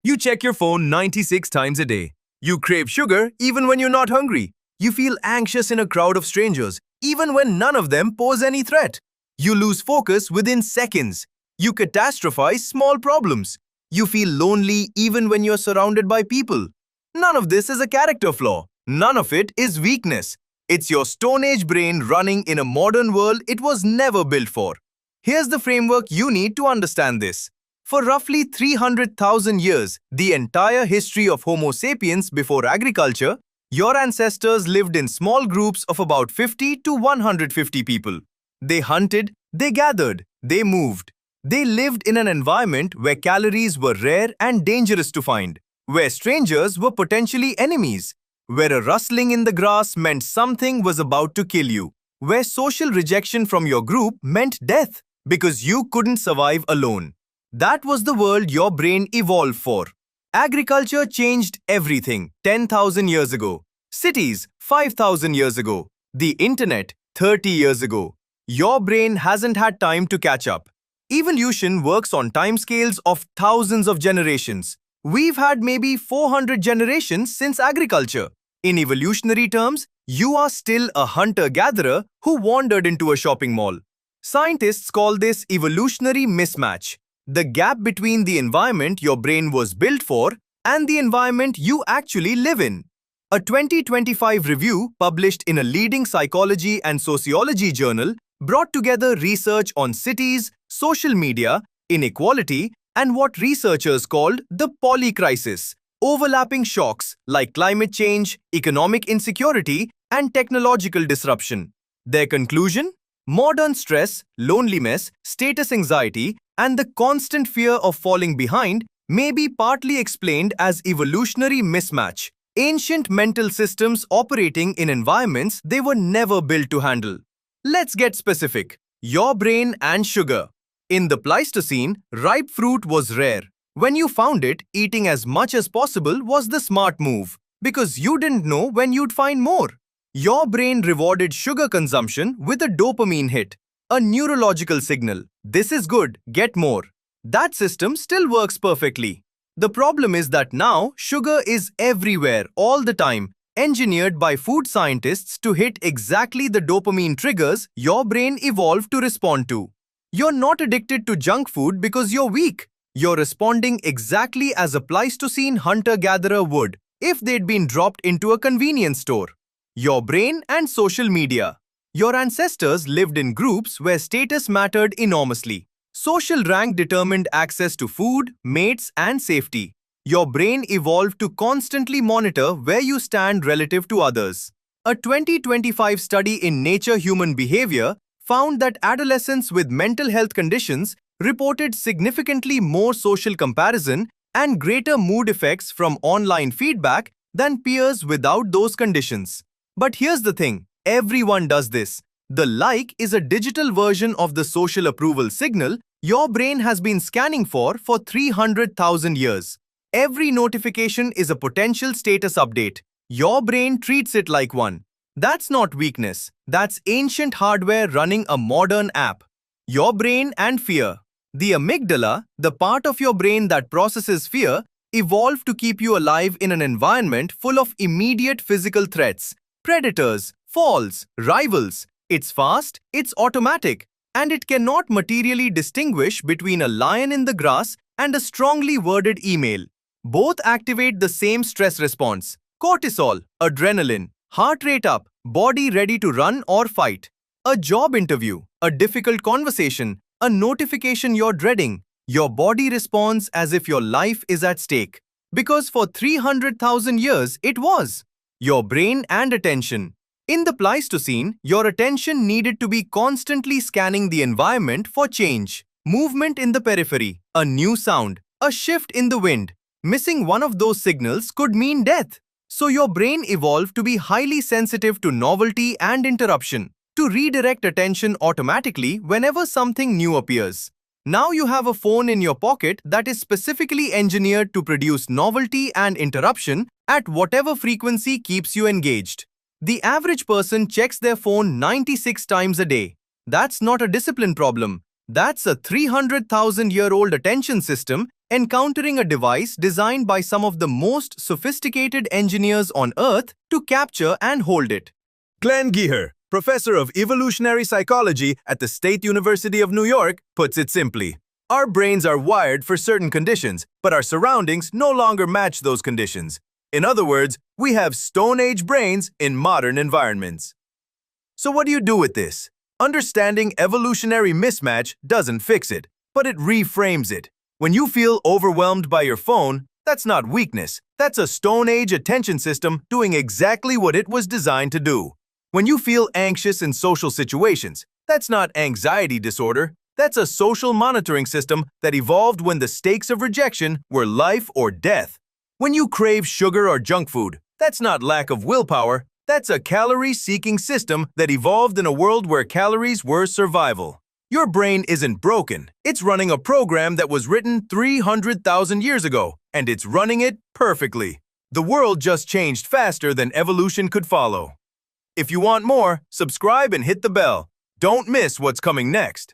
You check your phone 96 times a day. You crave sugar even when you're not hungry. You feel anxious in a crowd of strangers even when none of them pose any threat. You lose focus within seconds. You catastrophize small problems. You feel lonely even when you're surrounded by people. None of this is a character flaw. None of it is weakness. It's your Stone Age brain running in a modern world it was never built for. Here's the framework you need to understand this. For roughly 300,000 years, the entire history of Homo sapiens before agriculture, your ancestors lived in small groups of about 50 to 150 people. They hunted, they gathered, they moved. They lived in an environment where calories were rare and dangerous to find, where strangers were potentially enemies, where a rustling in the grass meant something was about to kill you, where social rejection from your group meant death because you couldn't survive alone. That was the world your brain evolved for. Agriculture changed everything 10,000 years ago. Cities 5,000 years ago. The internet 30 years ago. Your brain hasn't had time to catch up. Evolution works on timescales of thousands of generations. We've had maybe 400 generations since agriculture. In evolutionary terms, you are still a hunter-gatherer who wandered into a shopping mall. Scientists call this evolutionary mismatch, the gap between the environment your brain was built for and the environment you actually live in. A 2025 review published in a leading psychology and sociology journal brought together research on cities, social media, inequality, and what researchers called the polycrisis, overlapping shocks like climate change, economic insecurity, and technological disruption. Their conclusion? Modern stress, loneliness, status anxiety, and the constant fear of falling behind may be partly explained as evolutionary mismatch, ancient mental systems operating in environments they were never built to handle. Let's get specific. Your brain and sugar. In the Pleistocene, ripe fruit was rare. When you found it, eating as much as possible was the smart move, because you didn't know when you'd find more. Your brain rewarded sugar consumption with a dopamine hit, a neurological signal. This is good, get more. That system still works perfectly. The problem is that now sugar is everywhere all the time, engineered by food scientists to hit exactly the dopamine triggers your brain evolved to respond to. You're not addicted to junk food because you're weak. You're responding exactly as a Pleistocene hunter-gatherer would if they'd been dropped into a convenience store. Your brain and social media. Your ancestors lived in groups where status mattered enormously. Social rank determined access to food, mates, and safety. Your brain evolved to constantly monitor where you stand relative to others. A 2025 study in Nature Human Behaviour found that adolescents with mental health conditions reported significantly more social comparison and greater mood effects from online feedback than peers without those conditions. But here's the thing, everyone does this. The like is a digital version of the social approval signal your brain has been scanning for 300,000 years. Every notification is a potential status update. Your brain treats it like one. That's not weakness. That's ancient hardware running a modern app. Your brain and fear. The amygdala, the part of your brain that processes fear, evolved to keep you alive in an environment full of immediate physical threats. Predators, falls, rivals. It's fast, it's automatic, and it cannot materially distinguish between a lion in the grass and a strongly worded email. Both activate the same stress response. Cortisol, adrenaline, heart rate up, body ready to run or fight. A job interview, a difficult conversation, a notification you're dreading. Your body responds as if your life is at stake. Because for 300,000 years, it was. Your brain and attention. In the Pleistocene, your attention needed to be constantly scanning the environment for change. Movement in the periphery, a new sound, a shift in the wind. Missing one of those signals could mean death. So your brain evolved to be highly sensitive to novelty and interruption, to redirect attention automatically whenever something new appears. Now you have a phone in your pocket that is specifically engineered to produce novelty and interruption at whatever frequency keeps you engaged. The average person checks their phone 96 times a day. That's not a discipline problem. That's a 300,000-year-old attention system encountering a device designed by some of the most sophisticated engineers on Earth to capture and hold it. Glenn Geher, professor of evolutionary psychology at the State University of New York, puts it simply. Our brains are wired for certain conditions, but our surroundings no longer match those conditions. In other words, we have Stone Age brains in modern environments. So what do you do with this? Understanding evolutionary mismatch doesn't fix it, but it reframes it. When you feel overwhelmed by your phone, that's not weakness. That's a Stone Age attention system doing exactly what it was designed to do. When you feel anxious in social situations, that's not anxiety disorder. That's a social monitoring system that evolved when the stakes of rejection were life or death. When you crave sugar or junk food, that's not lack of willpower. That's a calorie-seeking system that evolved in a world where calories were survival. Your brain isn't broken. It's running a program that was written 300,000 years ago, and it's running it perfectly. The world just changed faster than evolution could follow. If you want more, subscribe and hit the bell. Don't miss what's coming next.